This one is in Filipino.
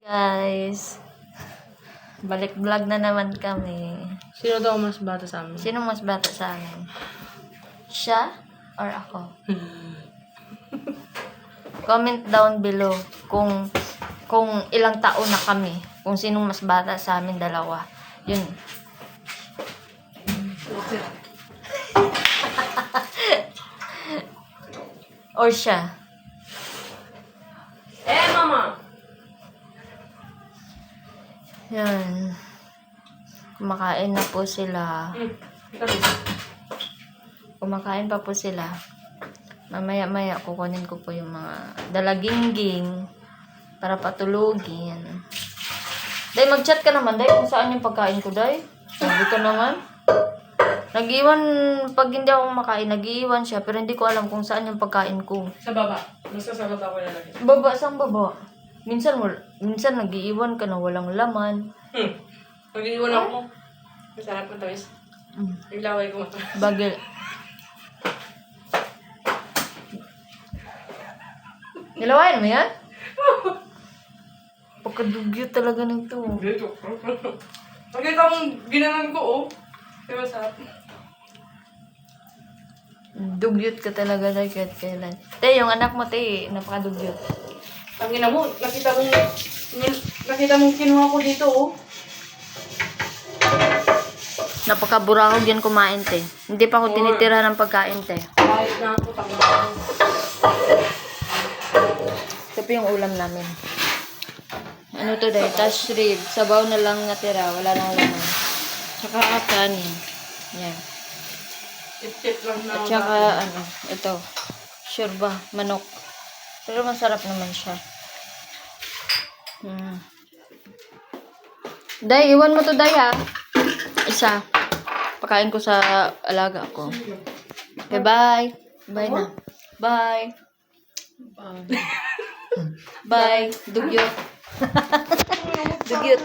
Guys, balik vlog na naman kami. Sino daw mas bata sa amin? Sino mas bata sa amin? Siya or ako? Comment down below kung ilang taon na kami. Kung sinong mas bata sa amin dalawa. Yun. Or siya. Mama! Yan. Kumakain na po sila. Kumakain pa po sila. Mamaya-maya kukunin ko po yung mga dalagingging para patulugin. Day, mag-chat ka naman, Day, kung saan yung pagkain ko, Day. Sabi ka naman. Nag-iwan, pag hindi ako makain, nag-iwan siya, pero hindi ko alam kung saan yung pagkain ko. Sa baba. Basta sa baba ko lalagay. Baba, saan baba? Minsan nag-iiwan ka na walang laman. Mag-iwan ako. Masarap na tawis. Iglaway ko mata. Bagel. Nilawayan mo yan? Pagkadugyot talaga nito. Dito. Nakita mong ginanan ko, oh. Kaya masarap. Dugyot ka talaga na kahit kailan. Te, yung anak mo, te, napakadugyot. Ang ina mo, nakita mong kinuha ko dito, oh. Napakaburakog yan kumain, te. Hindi pa ako tinitira ng pagkain, te. Kahit na ako, tanggap. Ito po yung ulam namin. Ano to, day? Tash rib. Sabaw na lang natira. Wala nang laman. Tsaka kanin. Yan. Tip-tip lang na. At saka, ano, ito. Shurba. Manok. Pero masarap naman siya. Day, iwan mo to, Day, ha? Isa. Pakain ko sa alaga ko. Okay, bye. Bye na. Bye. Bye. Dugyot. Dugyot.